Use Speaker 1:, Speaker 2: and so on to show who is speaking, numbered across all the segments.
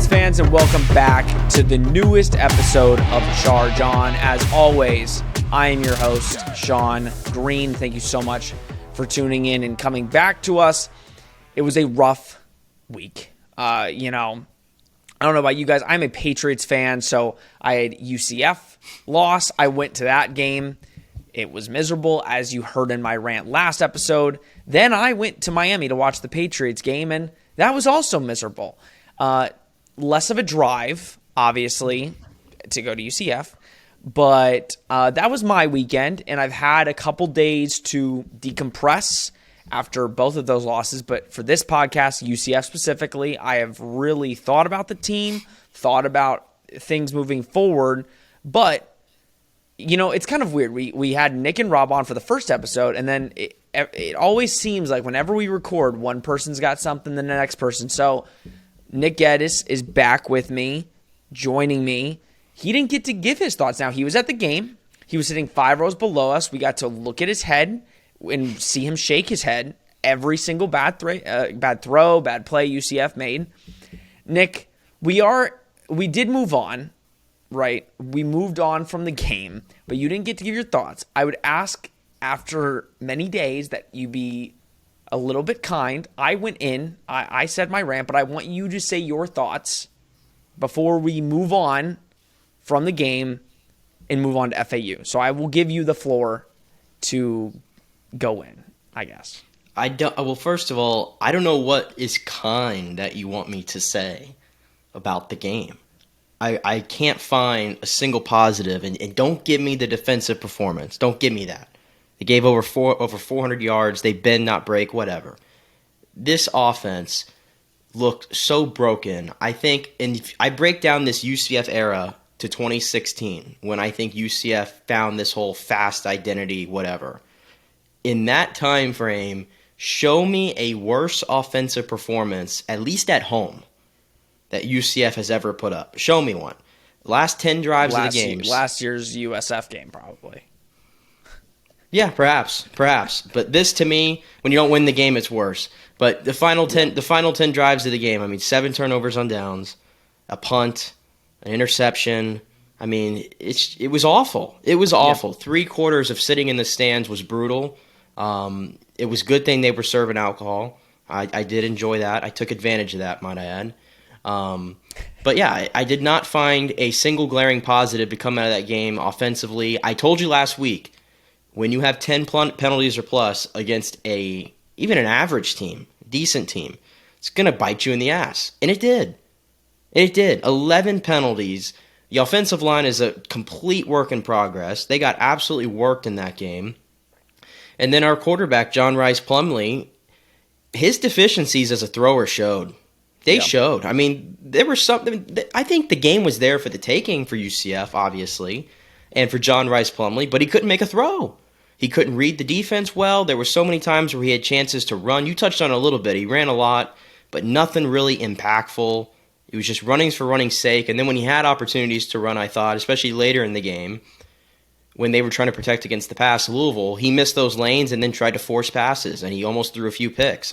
Speaker 1: Patriots fans, and welcome back to the newest episode of Charge On. As always, I am your host, Sean Green. Thank you so much for tuning in and coming back to us. It was a rough week. I don't know about you guys. I'm a Patriots fan, so I had UCF loss. I went to that game. It was miserable, as you heard in my rant last episode. Then I went to Miami to watch the Patriots game, and that was also miserable. Less of a drive, obviously, to go to UCF, but that was my weekend, and I've had a couple days to decompress after both of those losses. But for this podcast, UCF specifically, I have really thought about the team, thought about things moving forward, but it's kind of weird. We had Nick and Rob on for the first episode, and then it always seems like whenever we record, one person's got something than the next person. So Nick Geddes is back with me, joining me. He didn't get to give his thoughts. Now, he was at the game. He was sitting 5 rows below us. We got to look at his head and see him shake his head every single bad play UCF made. Nick, we did move on. Right, we moved on from the game, but you didn't get to give your thoughts. I would ask, after many days, that you be a little bit kind. I went in, I said my rant, but I want you to say your thoughts before we move on from the game and move on to FAU. So I will give you the floor to go in, I guess.
Speaker 2: Well, first of all, I don't know what is kind that you want me to say about the game. I can't find a single positive, and don't give me the defensive performance. Don't give me that. They gave over 400 yards. They bend, not break, whatever. This offense looked so broken. I think, and if I break down this UCF era to 2016, when I think UCF found this whole fast identity, whatever. In that time frame, show me a worse offensive performance, at least at home, that UCF has ever put up. Show me one. Last 10 drives of the games.
Speaker 1: Last year's USF game, probably.
Speaker 2: Yeah, perhaps. But this, to me, when you don't win the game, it's worse. But the final 10 drives of the game, 7 turnovers on downs, a punt, an interception. It was awful. It was awful. Yep. 3 quarters of sitting in the stands was brutal. It was a good thing they were serving alcohol. I did enjoy that. I took advantage of that, might I add. But yeah, I did not find a single glaring positive to come out of that game offensively. I told you last week, when you have 10 penalties or plus against even an average team, decent team, it's going to bite you in the ass. And it did. 11 penalties. The offensive line is a complete work in progress. They got absolutely worked in that game. And then our quarterback, John Rice Plumlee, his deficiencies as a thrower showed. They showed. There was something. I think the game was there for the taking for UCF, obviously, and for John Rice Plumlee, but he couldn't make a throw. He couldn't read the defense well. There were so many times where he had chances to run. You touched on it a little bit. He ran a lot, but nothing really impactful. It was just runnings for running's sake. And then when he had opportunities to run, I thought, especially later in the game, when they were trying to protect against the pass, Louisville, he missed those lanes and then tried to force passes, and he almost threw a few picks.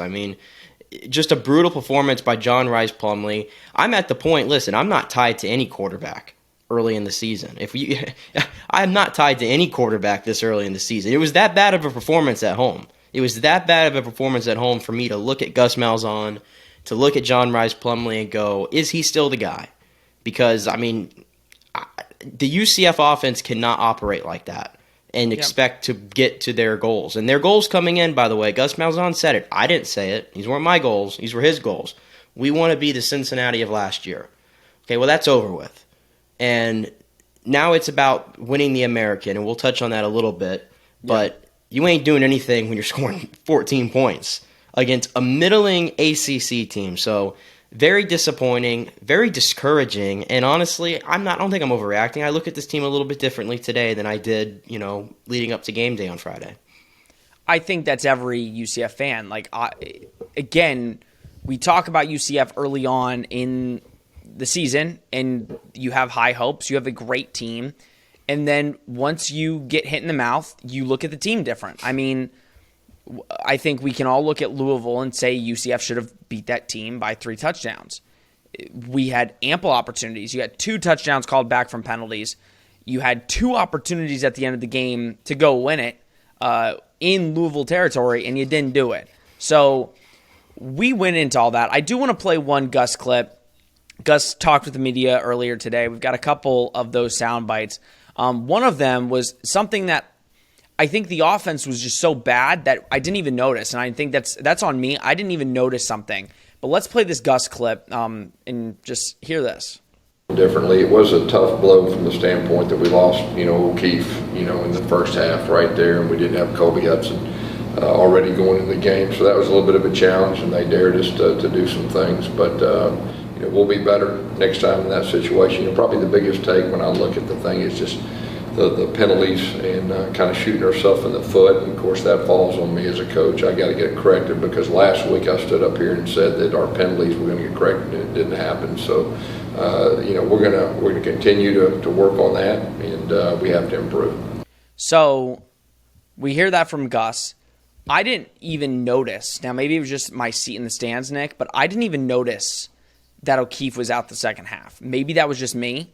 Speaker 2: Just a brutal performance by John Rice Plumlee. I'm at the point, listen, I'm not tied to any quarterback early in the season. I'm not tied to any quarterback this early in the season. It was that bad of a performance at home. It was that bad of a performance at home for me to look at Gus Malzahn, to look at John Rice Plumlee and go, is he still the guy? Because, the UCF offense cannot operate like that and expect to get to their goals. And their goals coming in, by the way, Gus Malzahn said it. I didn't say it. These weren't my goals. These were his goals. We want to be the Cincinnati of last year. Okay, well, that's over with. And now it's about winning the American, and we'll touch on that a little bit. But you ain't doing anything when you're scoring 14 points against a middling ACC team. So very disappointing, very discouraging, and honestly, I don't think I'm overreacting. I look at this team a little bit differently today than I did, leading up to game day on Friday.
Speaker 1: I think that's every UCF fan. Again, we talk about UCF early on in the season, and you have high hopes. You have a great team, and then once you get hit in the mouth, you look at the team different. I think we can all look at Louisville and say UCF should have beat that team by 3 touchdowns. we had ample opportunities. You had 2 touchdowns called back from penalties. You had 2 opportunities at the end of the game to go win it in Louisville territory, and you didn't do it. So we went into all that. I do want to play one Gus clip. Gus talked with the media earlier today. We've got a couple of those sound bites. One of them was something that I think the offense was just so bad that I didn't even notice, and I think that's on me. I didn't even notice something. But let's play this Gus clip and just hear this.
Speaker 3: Differently, it was a tough blow from the standpoint that we lost, O'Keefe, in the first half right there, and we didn't have Kobe Hudson already going into the game, so that was a little bit of a challenge, and they dared us to do some things, but we'll be better next time in that situation. Probably the biggest take when I look at the thing is just the penalties and kind of shooting ourselves in the foot, and of course that falls on me as a coach. I got to get it corrected because last week I stood up here and said that our penalties were going to get corrected, and it didn't happen. So we're gonna continue to work on that, and we have to improve.
Speaker 1: So we hear that from Gus. I didn't even notice. Now maybe it was just my seat in the stands, Nick, but I didn't even notice that O'Keefe was out the second half. Maybe that was just me.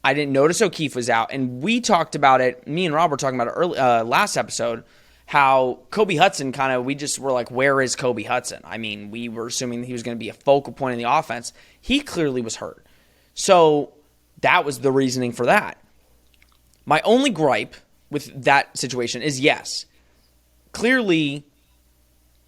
Speaker 1: I didn't notice O'Keefe was out, and we talked about it. Me and Rob were talking about it early, last episode, how Kobe Hudson we just were like, where is Kobe Hudson? I mean, we were assuming that he was going to be a focal point in the offense. He clearly was hurt. So that was the reasoning for that. My only gripe with that situation is, yes, clearly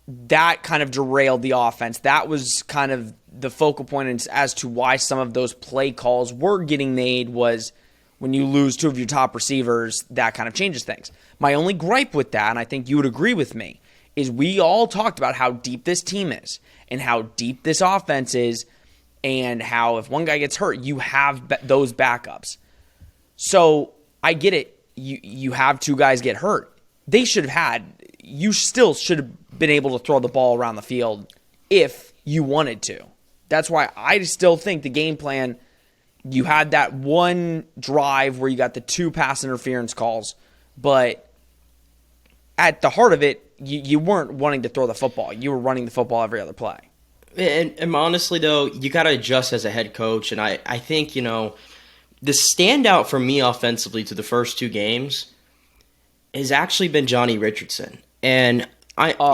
Speaker 1: that kind of derailed the offense. That was kind of the focal point as to why some of those play calls were getting made, was when you lose 2 of your top receivers, that kind of changes things. My only gripe with that, and I think you would agree with me, is we all talked about how deep this team is and how deep this offense is, and how if one guy gets hurt, you have those backups. So I get it. You have 2 guys get hurt. You still should have been able to throw the ball around the field if you wanted to. That's why I still think the game plan, you had that one drive where you got the 2 pass interference calls, but at the heart of it, you weren't wanting to throw the football. You were running the football every other play.
Speaker 2: And honestly, though, you got to adjust as a head coach. And I think, the standout for me offensively to the first 2 games has actually been Johnny Richardson. And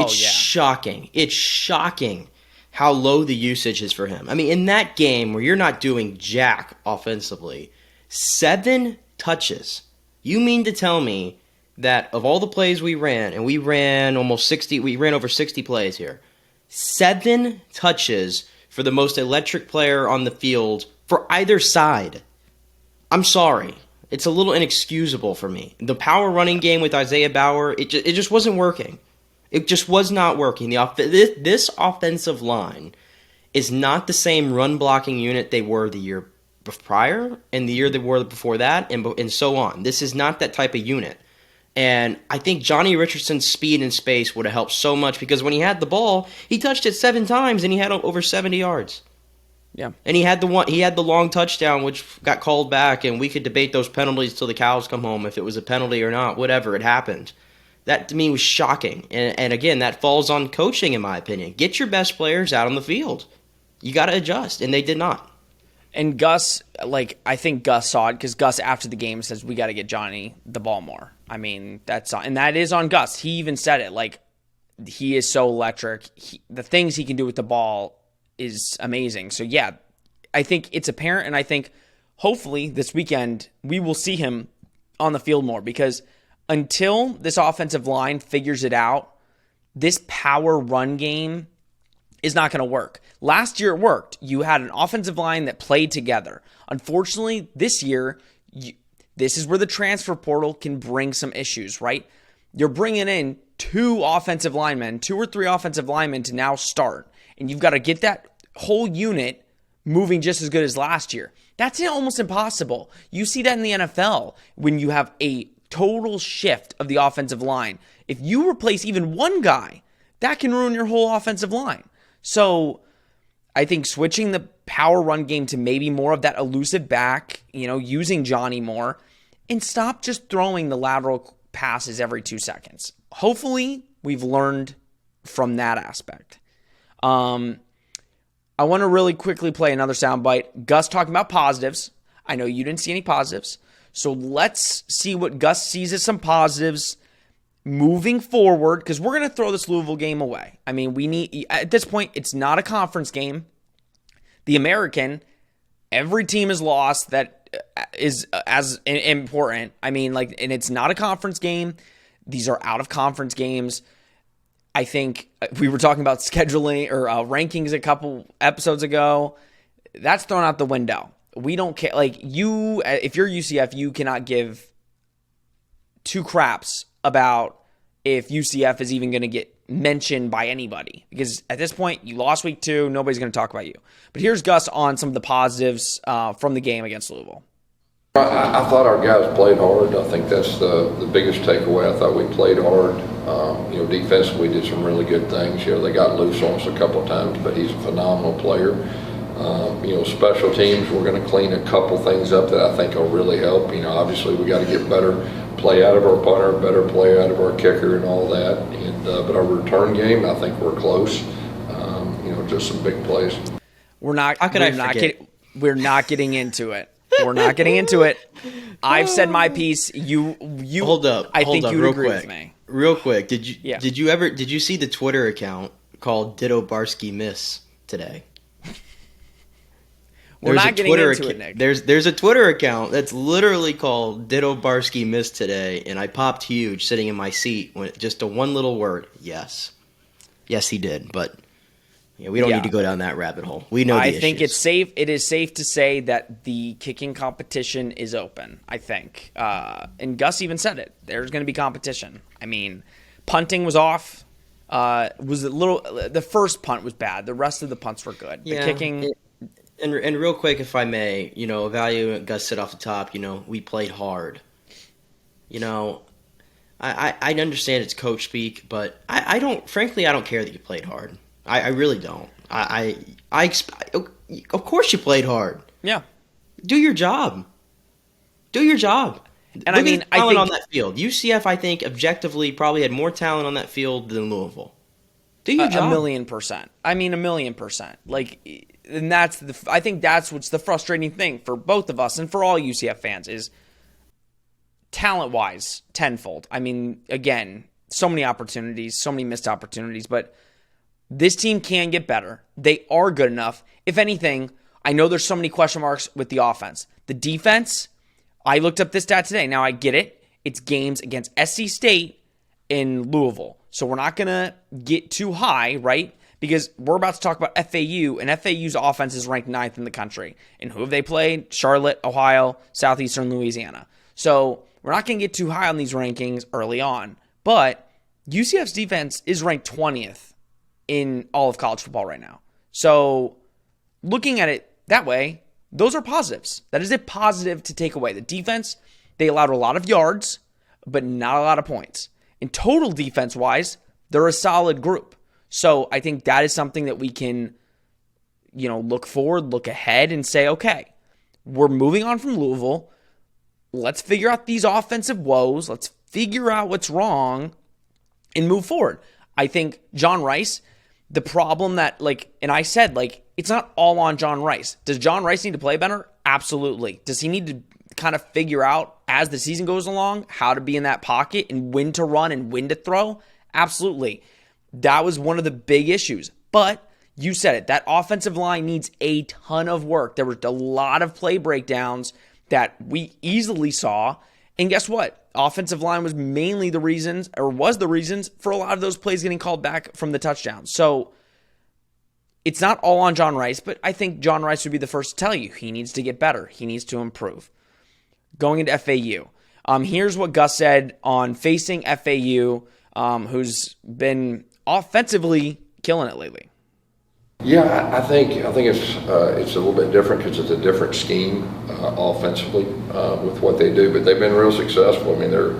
Speaker 2: shocking. It's shocking how low the usage is for him. I mean, in that game where you're not doing jack offensively, 7 touches. You mean to tell me that of all the plays we ran, and we ran over 60 plays here, 7 touches for the most electric player on the field for either side. I'm sorry. It's a little inexcusable for me. The power running game with Isaiah Bauer, it just wasn't working. It just was not working. This offensive line is not the same run blocking unit they were the year prior and the year they were before that and so on. This is not that type of unit. And I think Johnny Richardson's speed and space would have helped so much because when he had the ball, he touched it 7 times and he had over 70 yards.
Speaker 1: Yeah.
Speaker 2: And he had the long touchdown which got called back, and we could debate those penalties till the cows come home if it was a penalty or not, whatever, it happened. That to me was shocking. And again, that falls on coaching in my opinion. Get your best players out on the field. You got to adjust, and they did not.
Speaker 1: And Gus, I think Gus saw it because Gus after the game says we got to get Johnny the ball more. I mean, that is on Gus. He even said it. He is so electric. The things he can do with the ball is amazing. So yeah, I think it's apparent, and I think hopefully this weekend we will see him on the field more, because until this offensive line figures it out, this power run game is not going to work. Last year it worked. You had an offensive line that played together. Unfortunately, this year, this is where the transfer portal can bring some issues, right? You're bringing in 2 or 3 offensive linemen to now start, and you've got to get that whole unit moving just as good as last year. That's almost impossible. You see that in the NFL when you have a total shift of the offensive line. If you replace even one guy, that can ruin your whole offensive line. So I think switching the power run game to maybe more of that elusive back, using Johnny more, and stop just throwing the lateral passes every 2 seconds. Hopefully we've learned from that aspect. I want to really quickly play another soundbite. Gus talking about positives. I know you didn't see any positives. So let's see what Gus sees as some positives moving forward, because we're going to throw this Louisville game away. I mean, we need, at this point, it's not a conference game. The American, every team has lost that is as important. I mean, like, and it's not a conference game. These are out of conference games. I think we were talking about scheduling or rankings a couple episodes ago. That's thrown out the window. We don't care. Like, you, if you're UCF, you cannot give two craps about if UCF is even going to get mentioned by anybody, because at this point you lost week 2. Nobody's going to talk about you. But here's Gus on some of the positives from the game against Louisville.
Speaker 3: I thought our guys played hard. I think that's the biggest takeaway. I thought we played hard. Defensively, we did some really good things. They got loose on us a couple of times, but he's a phenomenal player. Special teams, we're going to clean a couple things up that I think will really help. Obviously we got to get better play out of our punter, better play out of our kicker and all that. But our return game, I think we're close. Just some big plays.
Speaker 1: We're not getting into it. We're not getting into it. I've said my piece. You
Speaker 2: hold up.
Speaker 1: I think you agree
Speaker 2: quick.
Speaker 1: with me.
Speaker 2: Real quick. Did you see the Twitter account called Ditto Barsky Miss today?
Speaker 1: We're not getting into it, Nick.
Speaker 2: There's a Twitter account that's literally called Ditto Barsky Miss today, and I popped huge sitting in my seat when just a one little word, yes. Yes, he did, but we don't need to go down that rabbit hole. We know the issues.
Speaker 1: I think it's safe. It is safe to say that the kicking competition is open, I think. And Gus even said it. There's going to be competition. I mean, punting was off. The first punt was bad. The rest of the punts were good. The kicking...
Speaker 2: And real quick, if I may, value Gus said off the top, we played hard. I understand it's coach speak, but I don't care that you played hard. I really don't. Of course you played hard.
Speaker 1: Yeah.
Speaker 2: Do your job. And look at the talent on that field. UCF, I think, objectively probably had more talent on that field than Louisville. Do your job.
Speaker 1: 1,000,000%. I mean, 1,000,000%. Like, and I think that's what's the frustrating thing for both of us and for all UCF fans is talent-wise, tenfold. I mean, again, so many opportunities, so many missed opportunities, but this team can get better. They are good enough. If anything, I know there's so many question marks with the offense. The defense, I looked up this stat today. Now I get it. It's games against SC State in Louisville. So we're not going to get too high, right? Because we're about to talk about FAU, and FAU's offense is ranked 9th in the country. And who have they played? Charlotte, Ohio, Southeastern Louisiana. So we're not going to get too high on these rankings early on. But UCF's defense is ranked 20th in all of college football right now. So looking at it that way, those are positives. That is a positive to take away. The defense, they allowed a lot of yards, but not a lot of points. And total defense-wise, they're a solid group. So I think that is something that we can, look forward, look ahead, and say, okay, we're moving on from Louisville. Let's figure out these offensive woes. Let's figure out what's wrong and move forward. I think John Rice, the problem that, and I said, it's not all on John Rice. Does John Rice need to play better? Absolutely. Does he need to kind of figure out as the season goes along how to be in that pocket and when to run and when to throw? Absolutely. That was one of the big issues. But you said it. That offensive line needs a ton of work. There were a lot of play breakdowns that we easily saw. And guess what? Offensive line was mainly the reasons for a lot of those plays getting called back from the touchdowns. So it's not all on John Rice, but I think John Rice would be the first to tell you he needs to get better. He needs to improve. Going into FAU. Here's what Gus said on facing FAU, who's been offensively killing it lately.
Speaker 3: Yeah, I think it's a little bit different because it's a different scheme offensively with what they do, but they've been real successful. I mean, they're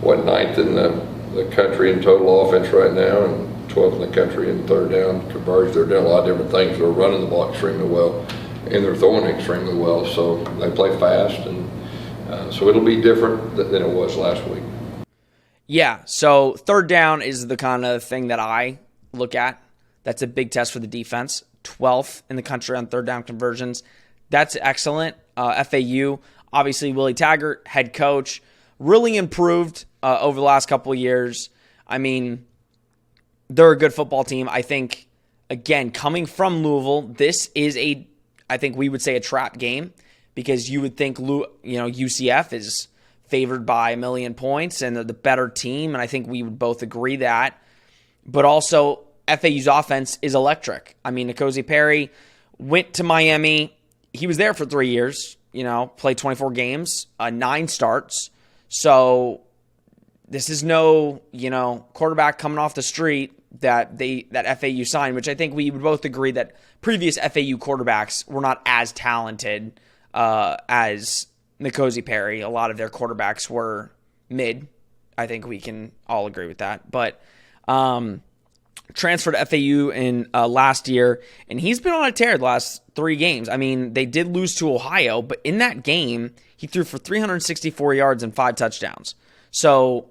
Speaker 3: 9th in the country in total offense right now, and 12th in the country in third down conversion. They're doing a lot of different things. They're running the ball extremely well, and they're throwing extremely well. So they play fast, and so it'll be different than it was last week.
Speaker 1: Yeah, so third down is the kind of thing that I look at. That's a big test for the defense. 12th in the country on third down conversions. That's excellent. FAU, obviously Willie Taggart, head coach, really improved over the last couple of years. I mean, they're a good football team. I think, again, coming from Louisville, this is I think we would say a trap game, because you would think UCF is favored by 1 million points and they're the better team, and I think we would both agree that. But also, FAU's offense is electric. I mean, N'Kosi Perry went to Miami. He was there for 3 years, played 24 games, 9 starts. So this is no, quarterback coming off the street that FAU signed, which I think we would both agree that previous FAU quarterbacks were not as talented as N'Kosi Perry. A lot of their quarterbacks were mid. I think we can all agree with that. But transferred to FAU in last year, and he's been on a tear the last 3 games. I mean, they did lose to Ohio, but in that game, he threw for 364 yards and 5 touchdowns. So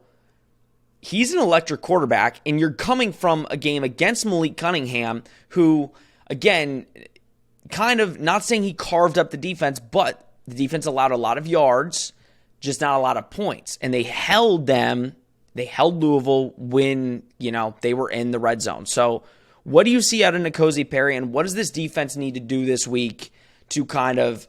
Speaker 1: he's an electric quarterback, and you're coming from a game against Malik Cunningham, who, again, kind of not saying he carved up the defense, but the defense allowed a lot of yards, just not a lot of points. And they held Louisville when, they were in the red zone. So what do you see out of N'Kosi Perry, and what does this defense need to do this week to kind of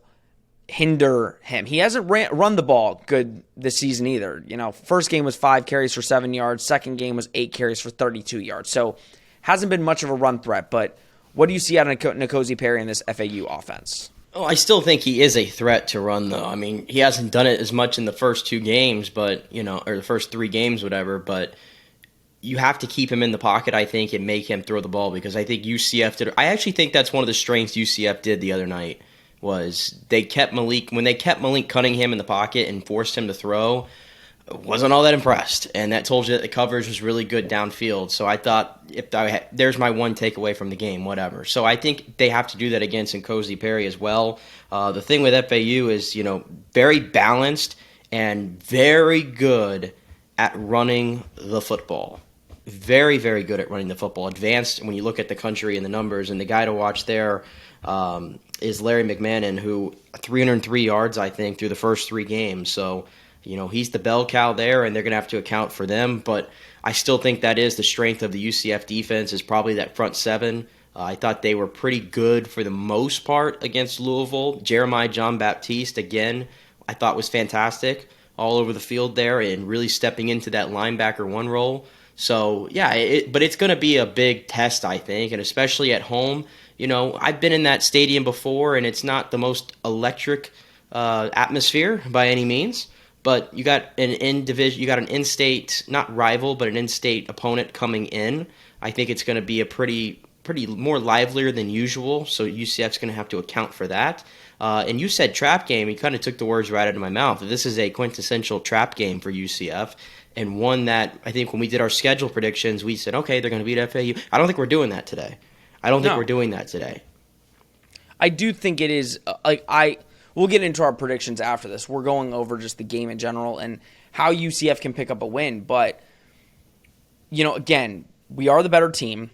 Speaker 1: hinder him? He hasn't run the ball good this season either. First game was 5 carries for 7 yards. Second game was 8 carries for 32 yards. So hasn't been much of a run threat. But what do you see out of N'Kosi Perry in this FAU offense?
Speaker 2: Oh, I still think he is a threat to run, though. I mean, he hasn't done it as much in the first 2 games, but or the first 3 games, whatever. But you have to keep him in the pocket, I think, and make him throw the ball, because I think UCF did. I actually think that's one of the strengths UCF did the other night. Was they kept Malik Cunningham in the pocket and forced him to throw. Wasn't all that impressed, and that told you that the coverage was really good downfield. So I thought, there's my one takeaway from the game, whatever. So I think they have to do that against N'Kosi Perry as well. The thing with FAU is, very balanced and very good at running the football. Very, very good at running the football. Advanced when you look at the country and the numbers, and the guy to watch there is Larry McMahon, who 303 yards, I think, through the first 3 games. So he's the bell cow there, and they're going to have to account for them. But I still think that is the strength of the UCF defense, is probably that front 7. I thought they were pretty good for the most part against Louisville. Jeremiah Jean-Baptiste, again, I thought was fantastic all over the field there and really stepping into that linebacker 1 role. So, yeah, but it's going to be a big test, I think, and especially at home. I've been in that stadium before, and it's not the most electric atmosphere by any means. But you got an in-state, not rival, but an in-state opponent coming in. I think it's going to be a pretty more livelier than usual. So UCF's going to have to account for that. And you said trap game. You kind of took the words right out of my mouth. This is a quintessential trap game for UCF, and one that I think when we did our schedule predictions, we said, okay, they're going to beat FAU. I don't think we're doing that today.
Speaker 1: I do think it is we'll get into our predictions after this. We're going over just the game in general and how UCF can pick up a win. But, again, we are the better team.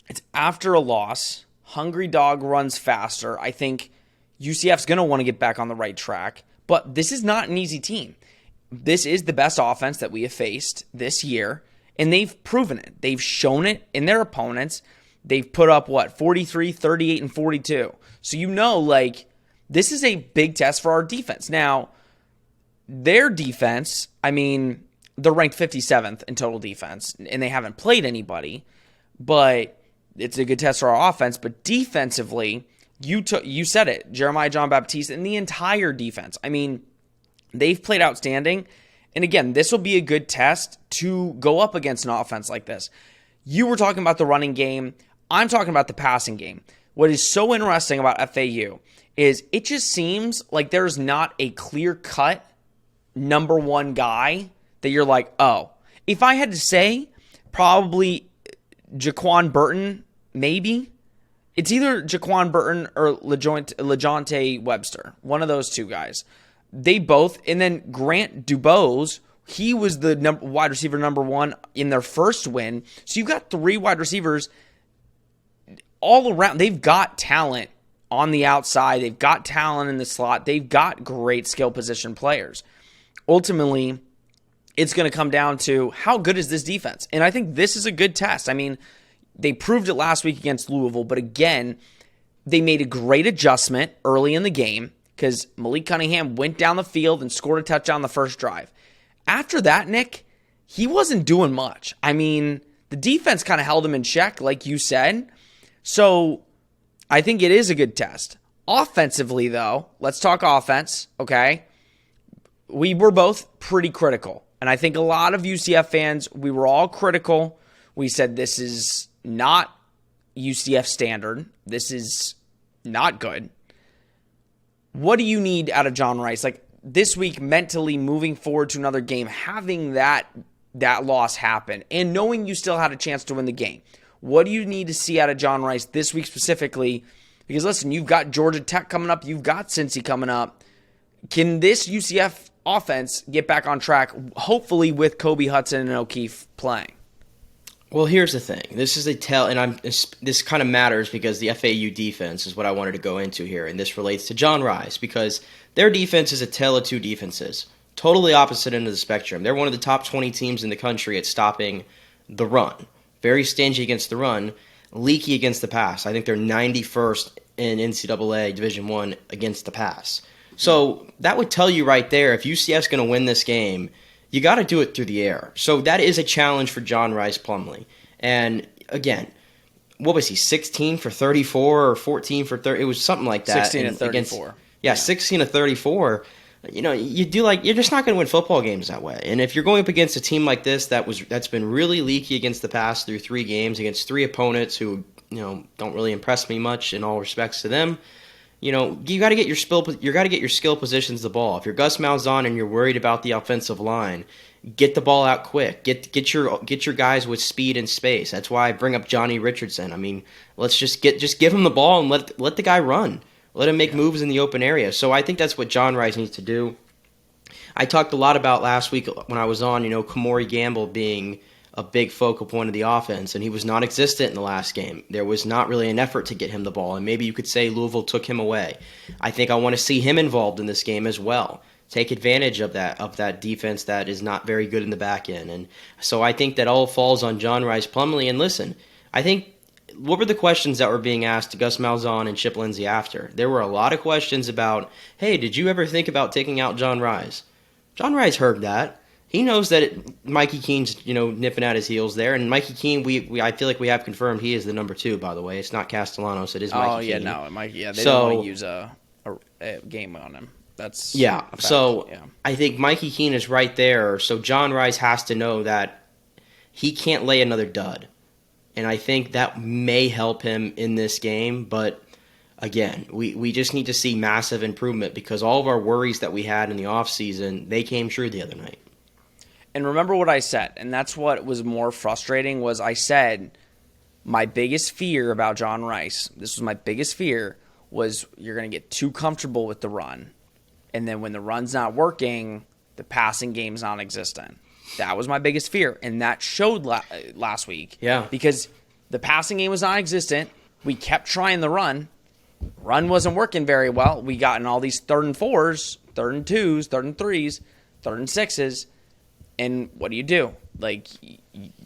Speaker 1: It's after a loss. Hungry dog runs faster. I think UCF's going to want to get back on the right track. But this is not an easy team. This is the best offense that we have faced this year, and they've proven it. They've shown it in their opponents. They've put up, 43, 38, and 42. So this is a big test for our defense. Now, their defense, they're ranked 57th in total defense, and they haven't played anybody, but it's a good test for our offense. But defensively, you said it, Jeremiah Jean-Baptiste and the entire defense. They've played outstanding. And again, this will be a good test to go up against an offense like this. You were talking about the running game. I'm talking about the passing game. What is so interesting about FAU is it just seems like there's not a clear-cut number 1 guy that you're like, oh. If I had to say, probably Jaquan Burton, maybe. It's either Jaquan Burton or LeJohntay Webster, one of those 2 guys. They both, and then Grant Dubose, he was the wide receiver number 1 in their first win. So you've got 3 wide receivers all around, they've got talent on the outside. They've got talent in the slot. They've got great skill position players. Ultimately, it's going to come down to how good is this defense? And I think this is a good test. I mean, they proved it last week against Louisville, but again, they made a great adjustment early in the game because Malik Cunningham went down the field and scored a touchdown the first drive. After that, Nick, he wasn't doing much. I mean, the defense kind of held him in check, like you said. So I think it is a good test. Offensively, though, let's talk offense, okay? We were both pretty critical. And I think a lot of UCF fans, we were all critical. We said this is not UCF standard. This is not good. What do you need out of John Rice? Like this week, mentally moving forward to another game, having that loss happen and knowing you still had a chance to win the game. What do you need to see out of John Rice this week specifically? Because listen, you've got Georgia Tech coming up. You've got Cincy coming up. Can this UCF offense get back on track, hopefully with Kobe Hudson and O'Keefe playing?
Speaker 2: Well, here's the thing. This is a tell, and this kind of matters because the FAU defense is what I wanted to go into here, and this relates to John Rice because their defense is a tale of two defenses, totally opposite end of the spectrum. They're one of the top 20 teams in the country at stopping the run. Very stingy against the run, leaky against the pass. I think they're 91st in NCAA Division I against the pass. So that would tell you right there, if UCF's going to win this game, you got to do it through the air. So that is a challenge for John Rice Plumlee. And again, what was he, 16 for 34 or 14 for 30? It was something like that.
Speaker 1: 16 and 34.
Speaker 2: Yeah, 16 of 34. You're just not going to win football games that way. And if you're going up against a team like this that's been really leaky against the pass through 3 games against 3 opponents who don't really impress me much in all respects to them, you got to get your skill positions the ball. If you're Gus Malzahn and you're worried about the offensive line, get the ball out quick. Get your guys with speed and space. That's why I bring up Johnny Richardson. I mean, let's just give him the ball and let the guy run. Let him make moves in the open area. So I think that's what John Rice needs to do. I talked a lot about last week when I was on, Kamori Gamble being a big focal point of the offense, and he was non-existent in the last game. There was not really an effort to get him the ball, and maybe you could say Louisville took him away. I think I want to see him involved in this game as well. Take advantage of that defense that is not very good in the back end. And so I think that all falls on John Rice Plumlee. And listen, I think what were the questions that were being asked to Gus Malzahn and Chip Lindsey after? There were a lot of questions about, hey, did you ever think about taking out John Rice? John Rice heard that. He knows that Mikey Keene's, nipping at his heels there. And Mikey Keene, I feel like we have confirmed he is the number 2, by the way. It's not Castellanos. It is Mikey Keene.
Speaker 1: Oh, yeah, no. Mikey, yeah, they don't want to use a game on him. That's
Speaker 2: yeah. So yeah. I think Mikey Keene is right there. So John Rice has to know that he can't lay another dud. And I think that may help him in this game. But again, we just need to see massive improvement because all of our worries that we had in the offseason, they came true the other night.
Speaker 1: And remember what I said, and that's what was more frustrating, was I said my biggest fear about John Rice, this was my biggest fear, was you're going to get too comfortable with the run. And then when the run's not working, the passing game's non-existent. That was my biggest fear, and that showed last week.
Speaker 2: Yeah.
Speaker 1: Because the passing game was non-existent. We kept trying the run. Run wasn't working very well. We got in all these 3rd and 4s, 3rd and 2s, 3rd and 3s, 3rd and 6s. And what do? Like,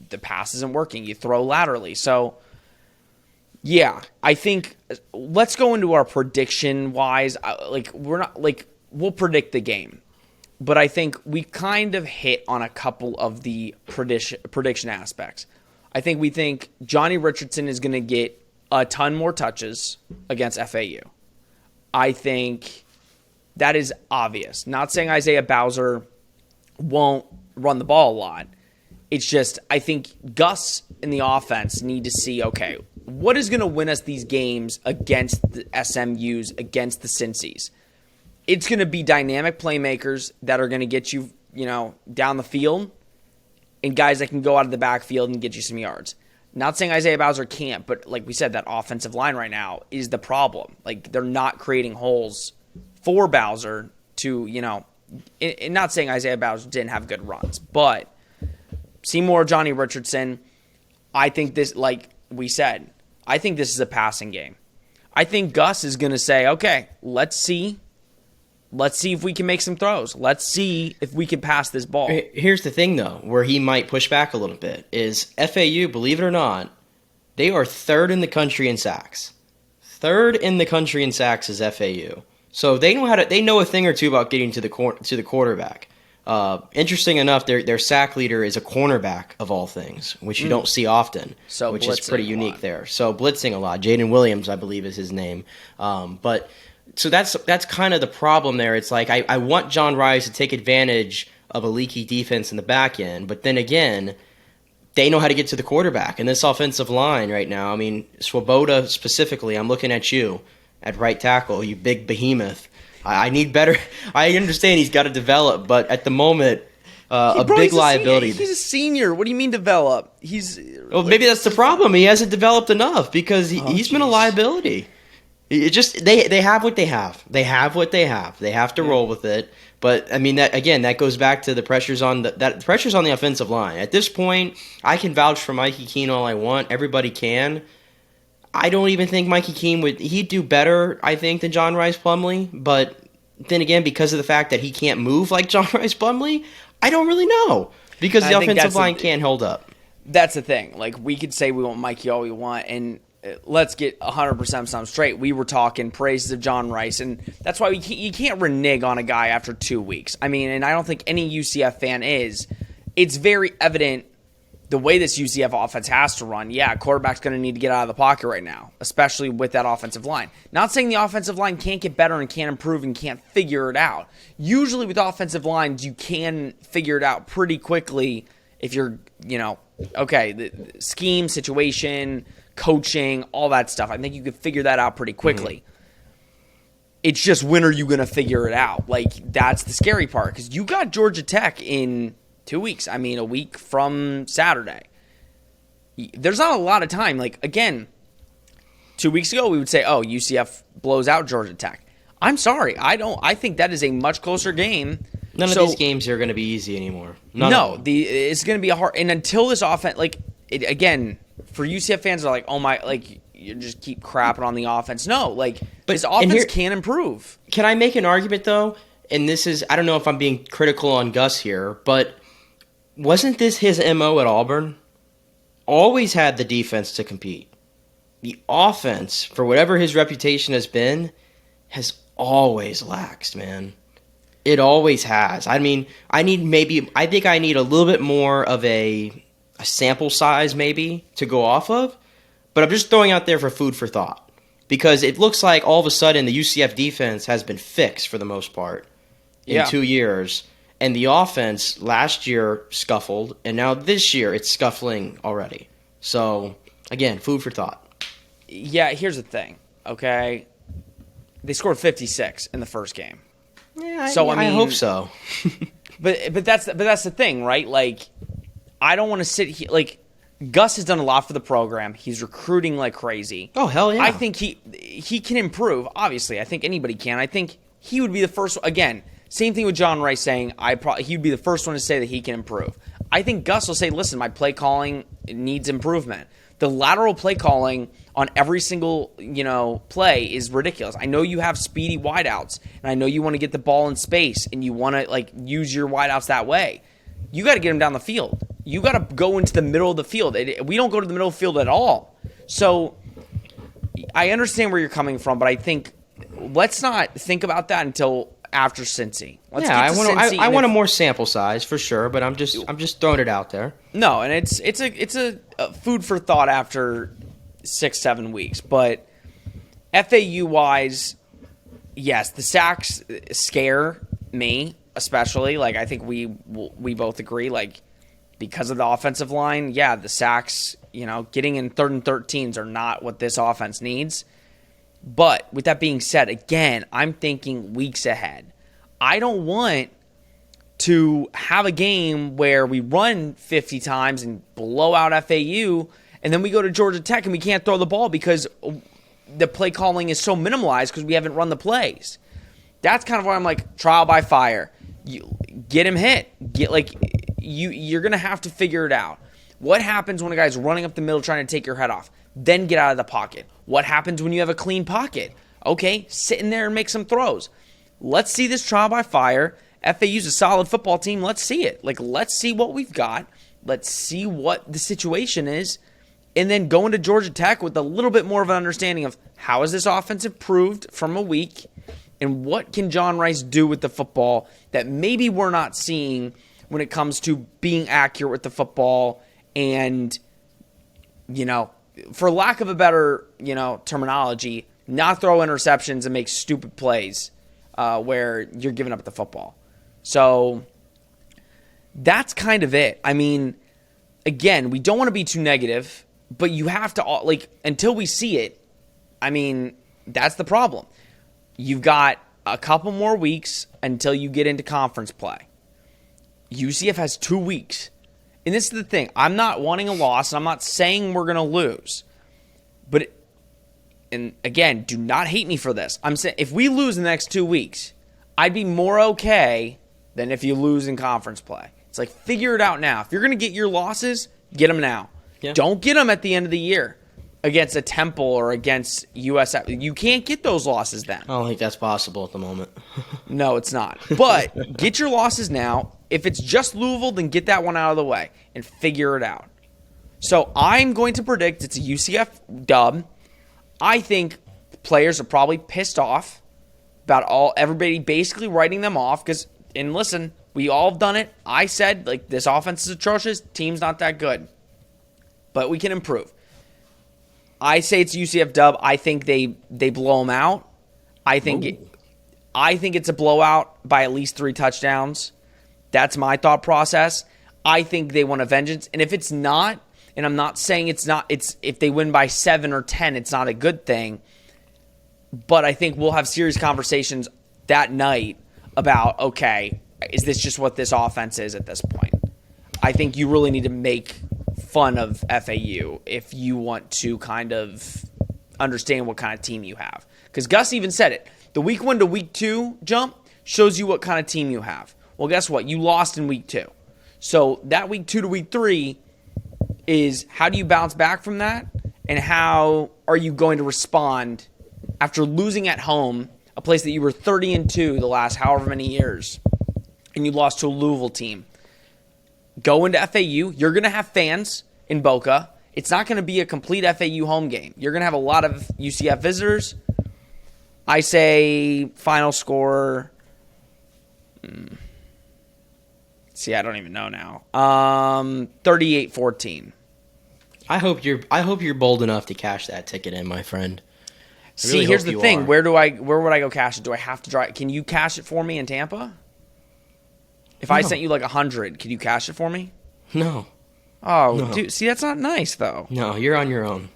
Speaker 1: the pass isn't working. You throw laterally. So, yeah, I think let's go into our prediction-wise. We'll predict the game. But I think we kind of hit on a couple of the prediction aspects. We think Johnny Richardson is going to get a ton more touches against FAU. I think that is obvious. Not saying Isaiah Bowser won't run the ball a lot. It's just I think Gus and the offense need to see, okay, what is going to win us these games against the SMUs, against the Cincy's? It's going to be dynamic playmakers that are going to get you, down the field and guys that can go out of the backfield and get you some yards. Not saying Isaiah Bowser can't, but like we said, that offensive line right now is the problem. Like, they're not creating holes for Bowser to, and not saying Isaiah Bowser didn't have good runs, but see more Johnny Richardson. I think this, like we said, I think this is a passing game. I think Gus is going to say, okay, let's see if we can make some throws. Let's see if we can pass this ball.
Speaker 2: Here's the thing, though, where he might push back a little bit, is FAU, believe it or not, they are third in the country in sacks. Third in the country in sacks is FAU. So they know a thing or two about getting to the quarterback. Interesting enough, their sack leader is a cornerback of all things, which you don't see often,
Speaker 1: So
Speaker 2: which is pretty unique
Speaker 1: lot.
Speaker 2: there. So blitzing a lot. Jaden Williams, I believe, is his name. So that's kind of the problem there. It's like I want John Rice to take advantage of a leaky defense in the back end, but then again, they know how to get to the quarterback. And this offensive line right now, I mean, Swoboda specifically, I'm looking at you at right tackle, you big behemoth. I need better. I understand he's got to develop, but at the moment, big liability.
Speaker 1: He's a senior. What do you mean develop?
Speaker 2: Maybe that's the problem. He hasn't developed enough because he's been a liability. It just they have what they have. They have what they have. They have to roll with it. But I mean that goes back to the pressures on the pressures on the offensive line. At this point, I can vouch for Mikey Keene all I want. Everybody can. I don't even think Mikey Keene he'd do better, I think, than John Rice Plumlee. But then again, because of the fact that he can't move like John Rice Plumlee, I don't really know because the offensive line can't hold up.
Speaker 1: That's the thing. Like, we could say we want Mikey all we want, and let's get 100% something straight. We were talking praises of John Rice, and that's why you can't renege on a guy after 2 weeks. I mean, and I don't think any UCF fan is. It's very evident the way this UCF offense has to run. Yeah, quarterback's going to need to get out of the pocket right now, especially with that offensive line. Not saying the offensive line can't get better and can't improve and can't figure it out. Usually with offensive lines, you can figure it out pretty quickly if you're, the scheme, situation, coaching, all that stuff. I think you could figure that out pretty quickly. It's just, when are you going to figure it out? Like, that's the scary part, because you got Georgia Tech in 2 weeks. I mean, a week from Saturday. There's not a lot of time. Like, again, 2 weeks ago, we would say, oh, UCF blows out Georgia Tech. I'm sorry. I think that is a much closer game.
Speaker 2: None of these games are going to be easy anymore.
Speaker 1: It's going to be a hard. And until this offense, again, for UCF fans, are like, oh my, like, you just keep crapping on the offense. No, like, this offense can improve.
Speaker 2: Can I make an argument, though? And this is, I don't know if I'm being critical on Gus here, but wasn't this his MO at Auburn? Always had the defense to compete. The offense, for whatever his reputation has been, has always laxed, man. It always has. I mean, I think I need a little bit more of a sample size maybe to go off of, but I'm just throwing out there for food for thought, because it looks like all of a sudden the UCF defense has been fixed for the most part in 2 years, and the offense last year scuffled, and now this year it's scuffling already. So, again, food for thought.
Speaker 1: Yeah, here's the thing, okay? They scored 56 in the first game.
Speaker 2: Yeah, I hope so.
Speaker 1: but that's the thing, right? Like, I don't want to sit here. Like, Gus has done a lot for the program. He's recruiting like crazy.
Speaker 2: Oh, hell yeah.
Speaker 1: I think he can improve. Obviously, I think anybody can. I think he would be the first. Again, same thing with John Rice saying he would be the first one to say that he can improve. I think Gus will say, listen, my play calling needs improvement. The lateral play calling on every single, play is ridiculous. I know you have speedy wideouts, and I know you want to get the ball in space, and you want to use your wideouts that way. You got to get them down the field. You got to go into the middle of the field. We don't go to the middle of the field at all. So I understand where you're coming from, but I think let's not think about that until after Cincy.
Speaker 2: I want a more sample size for sure, but I'm just throwing it out there.
Speaker 1: No, and it's a food for thought after 6-7 weeks. But FAU wise, yes, the sacks scare me, especially. Like, I think we both agree, like, because of the offensive line, yeah, the sacks, getting in 3rd and 13s are not what this offense needs. But with that being said, again, I'm thinking weeks ahead. I don't want to have a game where we run 50 times and blow out FAU, and then we go to Georgia Tech and we can't throw the ball because the play calling is so minimalized because we haven't run the plays. That's kind of why I'm like, trial by fire. You get him hit. You're going to have to figure it out. What happens when a guy's running up the middle trying to take your head off? Then get out of the pocket. What happens when you have a clean pocket? Okay, sit in there and make some throws. Let's see this trial by fire. FAU's a solid football team. Let's see it. Let's see what we've got. Let's see what the situation is. And then go into Georgia Tech with a little bit more of an understanding of how is this offense improved from a week, and what can John Rice do with the football that maybe we're not seeing when it comes to being accurate with the football and, for lack of a better, terminology, not throw interceptions and make stupid plays where you're giving up the football. So that's kind of it. I mean, again, we don't want to be too negative, but you have to, until we see it, I mean, that's the problem. You've got a couple more weeks until you get into conference play. UCF has 2 weeks. And this is the thing. I'm not wanting a loss. I'm not saying we're going to lose. But, and again, do not hate me for this. I'm saying if we lose in the next 2 weeks, I'd be more okay than if you lose in conference play. It's like, figure it out now. If you're going to get your losses, get them now. Yeah. Don't get them at the end of the year against a Temple or against USF. You can't get those losses then.
Speaker 2: I don't think that's possible at the moment.
Speaker 1: No, it's not. But get your losses now. If it's just Louisville, then get that one out of the way and figure it out. So I'm going to predict it's a UCF dub. I think players are probably pissed off about everybody basically writing them off because, and listen, we all have done it. I said, this offense is atrocious. Team's not that good. But we can improve. I say it's UCF dub. I think they blow them out. I think it's a blowout by at least 3 touchdowns. That's my thought process. I think they want a vengeance. And if it's not, and I'm not saying it's not, if they win by 7 or 10, it's not a good thing. But I think we'll have serious conversations that night about, okay, is this just what this offense is at this point? I think you really need to make fun of FAU if you want to kind of understand what kind of team you have. Because Gus even said it. The week 1 to week 2 jump shows you what kind of team you have. Well, guess what? You lost in week 2. So that week 2 to week 3 is how do you bounce back from that? And how are you going to respond after losing at home, a place that you were 30-2 the last however many years, and you lost to a Louisville team? Go into FAU. You're going to have fans in Boca. It's not going to be a complete FAU home game. You're going to have a lot of UCF visitors. I say final score. See, I don't even know now. 38-14.
Speaker 2: I hope you're bold enough to cash that ticket in, my friend.
Speaker 1: See, here's the thing. Where would I go cash it? Do I have to drive? Can you cash it for me in Tampa? If I sent you 100, could you cash it for me?
Speaker 2: No.
Speaker 1: Oh, no. Dude, see, that's not nice though.
Speaker 2: No, you're on your own.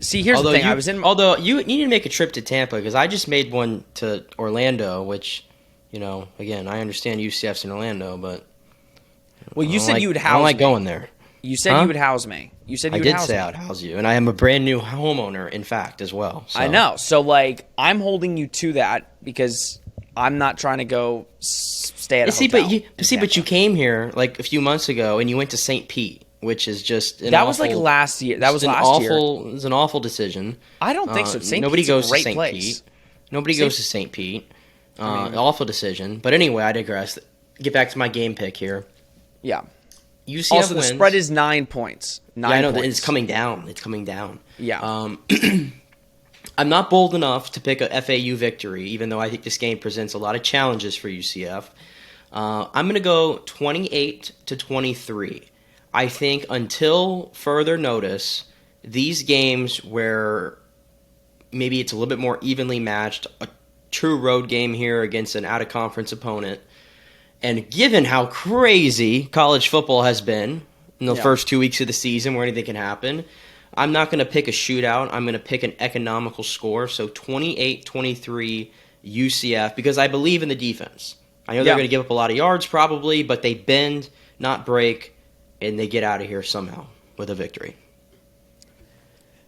Speaker 1: See, here's the thing.
Speaker 2: Although you need to make a trip to Tampa because I just made one to Orlando, which, again, I understand UCF's in Orlando, but
Speaker 1: you said you would house me.
Speaker 2: I don't like going there.
Speaker 1: You said you would house me. You said you would house me. I did say
Speaker 2: I would house you, and I am a brand new homeowner, in fact, as well. So.
Speaker 1: I know. So, I'm holding you to that because I'm not trying to go stay at a hotel.
Speaker 2: But you came here a few months ago, and you went to St. Pete, which is just
Speaker 1: was last year. That was last year.
Speaker 2: It was an awful decision.
Speaker 1: I don't think so. St. Pete's a great place.
Speaker 2: Nobody goes to St. Pete. Awful decision. But anyway, I digress. Get back to my game pick here.
Speaker 1: Yeah.
Speaker 2: UCF
Speaker 1: also,
Speaker 2: wins.
Speaker 1: The spread is 9 points.
Speaker 2: I know. It's coming down. It's coming down.
Speaker 1: Yeah.
Speaker 2: I'm not bold enough to pick a FAU victory, even though I think this game presents a lot of challenges for UCF. I'm going to go 28-23. I think until further notice, these games where maybe it's a little bit more evenly matched, a true road game here against an out-of-conference opponent, and given how crazy college football has been in the first 2 weeks of the season where anything can happen, I'm not going to pick a shootout. I'm going to pick an economical score, so 28-23 UCF, because I believe in the defense. I know they're going to give up a lot of yards probably, but they bend, not break, and they get out of here somehow with a victory.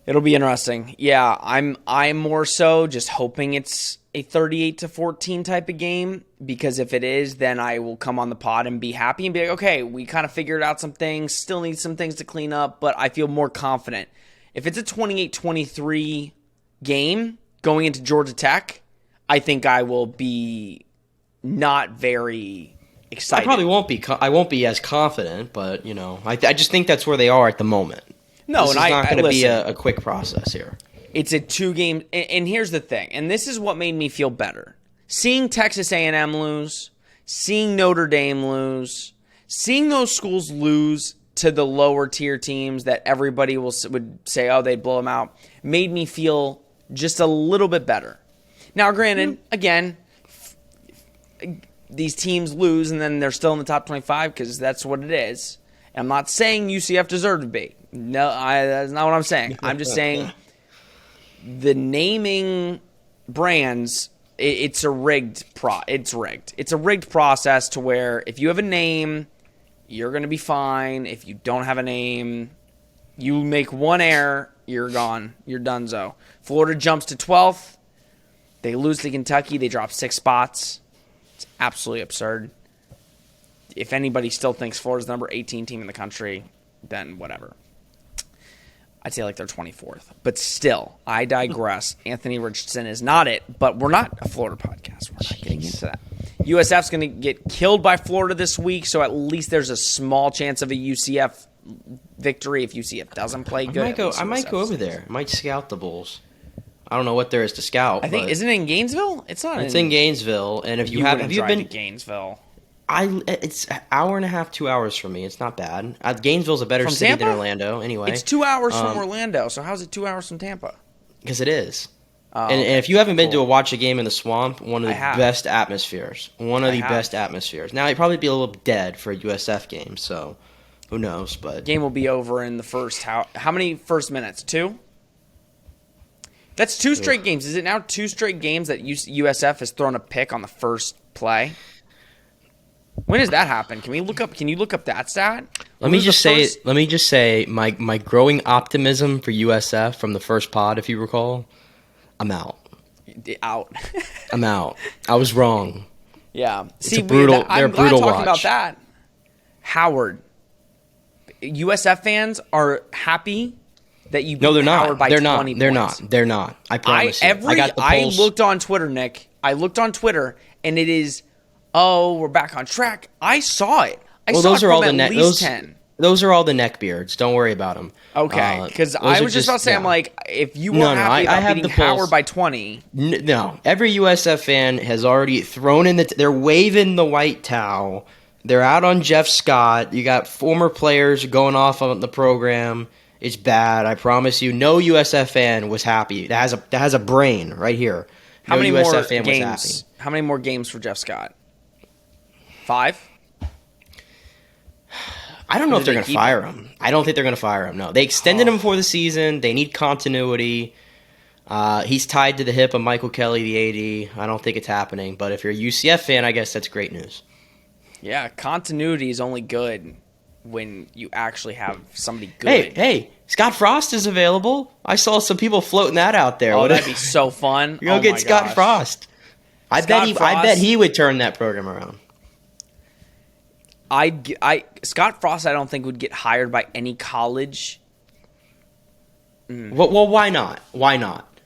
Speaker 1: It'll be interesting. Yeah, I'm more so just hoping it's a 38-14 type of game, because if it is, then I will come on the pod and be happy and be like, okay, we kind of figured out some things, still need some things to clean up, but I feel more confident. If it's a 28-23 game going into Georgia Tech, I think I will be not very excited.
Speaker 2: I probably won't be. I won't be as confident, but I just think that's where they are at the moment.
Speaker 1: No,
Speaker 2: this
Speaker 1: and
Speaker 2: is not going to be
Speaker 1: listen,
Speaker 2: a quick process here.
Speaker 1: It's a 2-game, and here's the thing, and this is what made me feel better. Seeing Texas A&M lose, seeing Notre Dame lose, seeing those schools lose to the lower tier teams that everybody would say, oh, they'd blow them out, made me feel just a little bit better. Now, granted, again, these teams lose and then they're still in the top 25 because that's what it is. I'm not saying UCF deserved to be. No, that's not what I'm saying. I'm just saying the naming brands, it's a rigged it's rigged. It's a rigged process to where if you have a name, you're going to be fine. If you don't have a name, you make one error, you're gone. You're donezo. Florida jumps to 12th. They lose to Kentucky. They drop 6 spots. It's absolutely absurd. If anybody still thinks Florida's the number 18 team in the country, then whatever. I'd say like they're 24th. But still, I digress. Anthony Richardson is not it, but we're not a Florida podcast. We're not getting into that. USF's going to get killed by Florida this week, so at least there's a small chance of a UCF victory if UCF doesn't play good.
Speaker 2: I might go over there. I might scout the Bulls. I don't know what there is to scout.
Speaker 1: I think isn't it in Gainesville? It's not.
Speaker 2: It's in Gainesville, and if you have you been
Speaker 1: to Gainesville?
Speaker 2: It's an hour and a half, 2 hours from me. It's not bad. Gainesville's a better
Speaker 1: From
Speaker 2: city
Speaker 1: Tampa?
Speaker 2: than Orlando, anyway.
Speaker 1: It's 2 hours from Orlando, so how's it 2 hours from Tampa?
Speaker 2: Because it is.
Speaker 1: Oh,
Speaker 2: and if you haven't been to watch a game in the swamp, one of the best atmospheres. Best atmospheres. Now, it'd probably be a little dead for a USF game, so who knows? But
Speaker 1: game will be over in the first. How many first minutes? 2? That's 2 straight games. Is it now 2 straight games that USF has thrown a pick on the first play? When does that happen? Can you look up that stat?
Speaker 2: Let me just say my growing optimism for USF from the first pod, if you recall, I'm out. I'm out. I was wrong.
Speaker 1: Yeah.
Speaker 2: They're brutal.
Speaker 1: I'm glad
Speaker 2: brutal
Speaker 1: talking
Speaker 2: watch.
Speaker 1: about that. Howard. USF fans are happy that you beat Howard by 20 points.
Speaker 2: They're not. I promise you.
Speaker 1: I looked on Twitter, Nick. I looked on Twitter, and it is, we're back on track. I saw it.
Speaker 2: Those are all the
Speaker 1: at least 10.
Speaker 2: Those are all the neckbeards. Don't worry about them.
Speaker 1: Okay, because I was just about to say, I'm like, if you were happy about beating Howard by 20.
Speaker 2: No, every USF fan has already thrown in they're waving the white towel. They're out on Jeff Scott. You got former players going off on the program. It's bad. I promise you. No USF fan was happy. That has a brain right here.
Speaker 1: How many USF fan was happy. How many more games for Jeff Scott? 5?
Speaker 2: I don't know if they're going to fire him. I don't think they're going to fire him. No, they extended him for the season. They need continuity. He's tied to the hip of Michael Kelly, the AD. I don't think it's happening. But if you're a UCF fan, I guess that's great news.
Speaker 1: Yeah, continuity is only good when you actually have somebody good.
Speaker 2: Hey, Scott Frost is available. I saw some people floating that out there.
Speaker 1: Oh, that'd be so fun.
Speaker 2: Go get Scott Frost. I bet he would turn that program around.
Speaker 1: Scott Frost, I don't think would get hired by any college.
Speaker 2: Well, why not? Why not?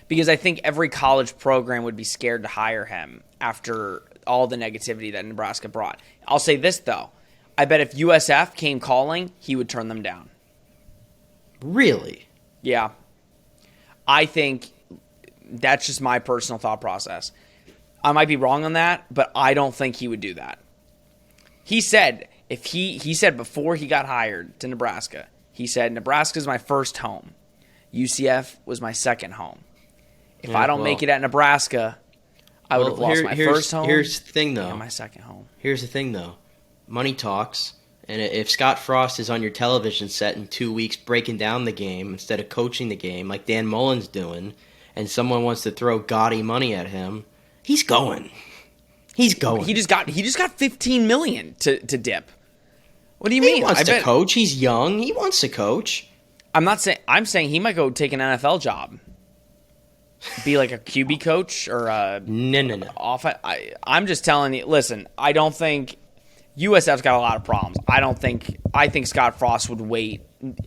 Speaker 1: Because I think every college program would be scared to hire him after all the negativity that Nebraska brought. I'll say this, though. I bet if USF came calling, he would turn them down.
Speaker 2: Really?
Speaker 1: Yeah. I think that's just my personal thought process. I might be wrong on that, but I don't think he would do that. He said he said before he got hired to Nebraska, he said, Nebraska's my first home. UCF was my second home. If I don't make it at Nebraska, I would have lost my first home.
Speaker 2: Here's the thing, though.
Speaker 1: And my second home.
Speaker 2: Here's the thing, though. Money talks. And if Scott Frost is on your television set in 2 weeks breaking down the game instead of coaching the game like Dan Mullen's doing, and someone wants to throw gaudy money at him, he's going. He's going.
Speaker 1: He just got $15 million to dip. What do you mean?
Speaker 2: He wants to coach. He's young. He wants to coach.
Speaker 1: I'm saying he might go take an NFL job. Be like a QB coach or a
Speaker 2: No.
Speaker 1: I'm just telling you, listen, I don't think USF's got a lot of problems. I think Scott Frost would wait.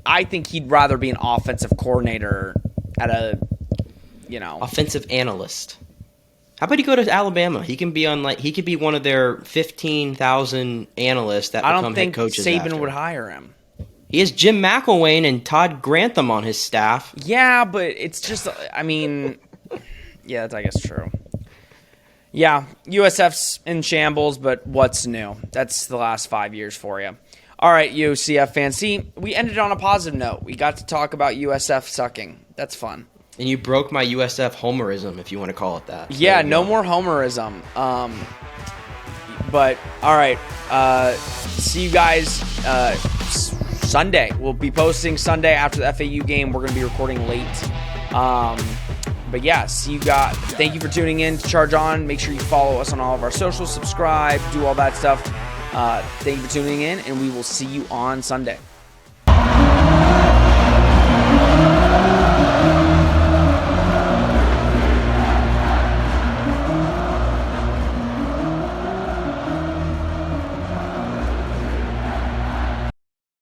Speaker 1: I think he'd rather be an offensive coordinator at a,
Speaker 2: offensive analyst. How about he go to Alabama? He can be he could be one of their 15,000 analysts that become head coaches.
Speaker 1: I don't think Saban
Speaker 2: after.
Speaker 1: would hire him.
Speaker 2: He has Jim McElwain and Todd Grantham on his staff.
Speaker 1: Yeah, but it's just, yeah, that's I guess true. Yeah, USF's in shambles, but what's new? That's the last 5 years for you. All right, UCF fans. See, we ended on a positive note. We got to talk about USF sucking. That's fun.
Speaker 2: And you broke my USF homerism, if you want to call it that. So
Speaker 1: yeah, no more homerism. But, all right, see you guys Sunday. We'll be posting Sunday after the FAU game. We're going to be recording late. But yeah, see you guys. Thank you for tuning in to Charge On. Make sure you follow us on all of our socials, subscribe, do all that stuff. Thank you for tuning in, and we will see you on Sunday.